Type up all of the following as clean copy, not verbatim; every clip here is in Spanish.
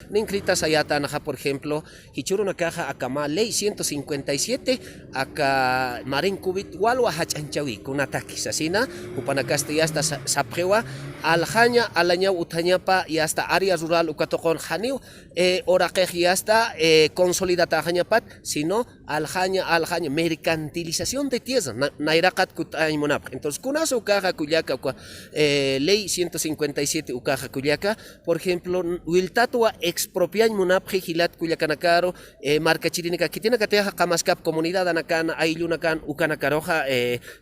Ninkrita sayata naja, por ejemplo, Hichuru nakaja akama ley 157 aka marin kubit walwa hachanchawi kunataki sasina upanakasta y hasta sapjewa alhaña alaña utañapa y hasta área rural ukatokon janiu orakej y hasta consolidata jañapat sino alhaña mercantilización de tierra nairakat kutaymonap. Entonces kunaso ukaja kuyaka ley 157 ukaja kuyaka, por ejemplo wiltatua expropian munapje hilat kuyakanakaro marca chirinica que tiene que teja kamaskap comunidad anakan aylunakan ukanakaroja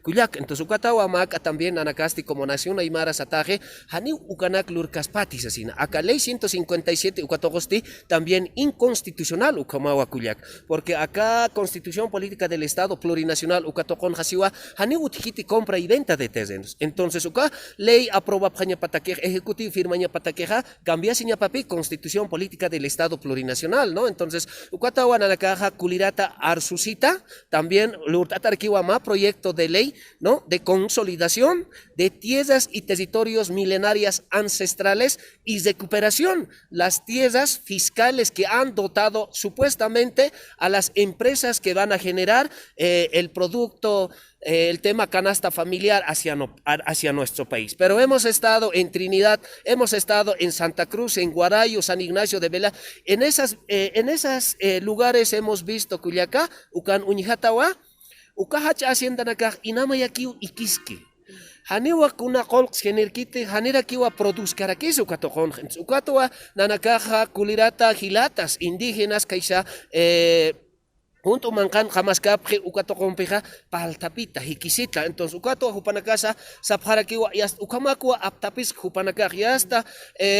kuyak. Entonces ukatawa maca también anacasti como nación aymara sataje hani ukanak lurkaspatis asina acá ley 157 ukatogosti también inconstitucional ukamawa kuyak, porque acá constitución política del estado plurinacional ukatokon hasiwa hani utjiti compra y venta de terrenos. Entonces uka ley aproba paña pataqueja ejecutivo firmaña pataqueja cambia siña papi constitución política del estado plurinacional, ¿no? Entonces ukatawa nanakaja kulirata arsusita también lurtatarkiwama proyecto de ley, ¿no? De consolidación de tierras y territorios milenarias ancestrales y recuperación las tierras fiscales que han dotado supuestamente a las empresas que van a generar el producto, el tema canasta familiar hacia nuestro país. Pero hemos estado en Trinidad, hemos estado en Santa Cruz, en Guarayo, San Ignacio de Vela, en esas lugares hemos visto Culiacá, ukan uñijatawa, ukahacha hacienda nakaj inamayakiu ikiski. Haniwa kuna kolks generkite hanera kiwa produzcara queso ukatojon ukatoa nanakaja kulirata gilatas indígenas kaisa junto mankan jamás capre ukato compeja paltapita hikisita. Entonces ukato hupanakasa sapharakiwa yas ukamakwa aptapis hupanakar yasta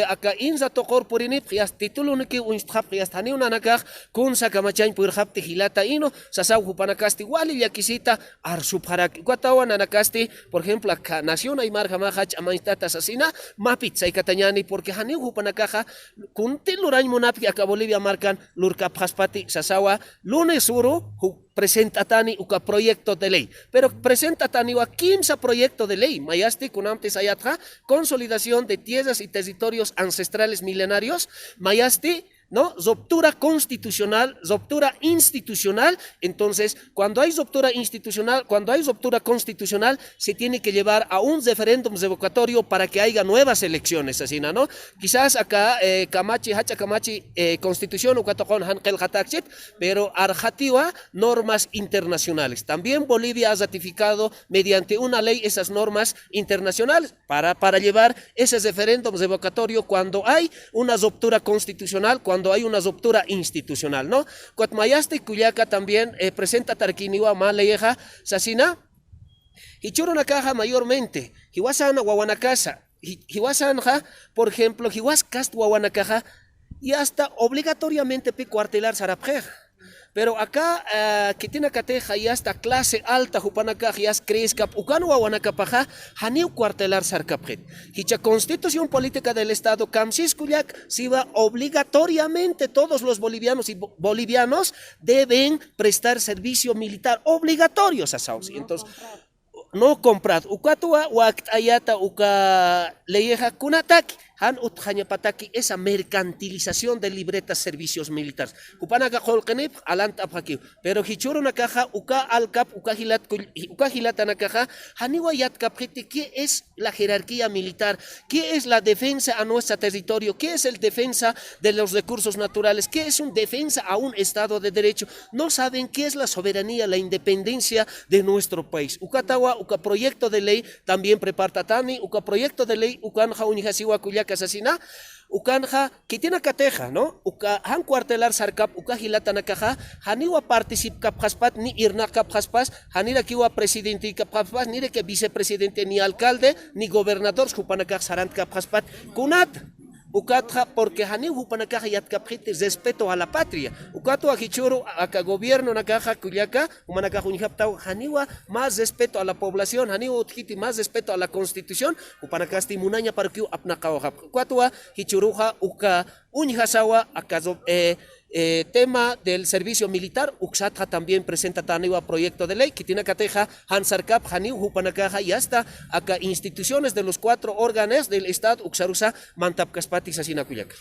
aka inza tokor purinip yas tituluniki unstrap yas taniuna nakar kun sakamachan purhapti hilata ino sasaw hupanakasti wali yakisita arsupharak ukatawa nanakasti por ejemplo acá nación aymar jamahach amaitata asasina mapit saikatañani porque hani hupanakaja kun tilurañ munapi aka Bolivia marcan lurkaphaspati sasawa lunes presentatani uka proyecto de ley, pero presentatani wa kimsa proyecto de ley, mayasti kunamte sayatra, consolidación de tierras y territorios ancestrales milenarios, mayasti, ¿no? Ruptura constitucional, ruptura institucional. Entonces, cuando hay ruptura institucional, cuando hay ruptura constitucional, se tiene que llevar a un referéndum revocatorio para que haya nuevas elecciones, así, ¿no? Quizás acá, Camachi, Hacha Camachi, constitución, Ukatokon, Hankel Hatakchit, pero arjatiwa normas internacionales. También Bolivia ha ratificado mediante una ley esas normas internacionales para llevar ese referéndum revocatorio cuando hay una ruptura constitucional, cuando hay una ruptura institucional, ¿no? Cuatmayaste Cuyaca también presenta Tarquiniwa Maleja Sasina, Hichurunakaja mayormente, Hiwasana Wawanakasa, Hiwasanja, por ejemplo, Hiwaskast Wawanakaja, y hasta obligatoriamente cuartelar Sarapjeja. Pero acá, que tiene cateja y hasta clase alta, jupanacá, y as crezca, ucano aguanacapaja, haniu cuartelar sarcapjet. Hicha constitución política del Estado, Camsis Cuyac, si va obligatoriamente todos los bolivianos y bolivianos deben prestar servicio militar obligatorios a Sauce. Entonces, no comprado. Ukatua wakt ayata uka leyeja kunataki. Han pataki esa mercantilización de libretas servicios militares. Kupanaga holkenip alant apaki. Pero hichuro nakaja uka alkap uka hilat nakaja haniwa yat kapjete. ¿Qué es la jerarquía militar? ¿Qué es la defensa a nuestro territorio? ¿Qué es el defensa de los recursos naturales? ¿Qué es un defensa a un Estado de Derecho? No saben qué es la soberanía, la independencia de nuestro país. Ukatawa uka proyecto de ley también prepartatani uka proyecto de ley ukanja unihasiwa kuyak asesina, ukanja, que tiene cateja, ¿no? Uka han cuartelar sarkap, uka hilata nakaja, haniwa particip kapjaspat, ni irna kapjaspas, hanira kiwa presidente kapjaspas, ni de que vicepresidente, ni alcalde, ni gobernador, jupanakaj sarant kapjaspat, kunat. Ukatja, porque hani hupanakaja yat kapjite respeto a la patria. Ukato ajichuru acá gobierno nakaja kuyaka, humanakaja unihaptau, haniwa más respeto a la población, haniwa utkiti más respeto a la constitución, upanakasti munaña para que apnakaoja. Ukato ajichuruja uka unihasawa acaso tema del servicio militar, Uxatja también presenta taniwa proyecto de ley que tiene cateja Hansarkap, Haniu, Hupanakaja y hasta acá instituciones de los 4 órganos del Estado, Uxarusa, Mantapkaspati, Sasinakuyak.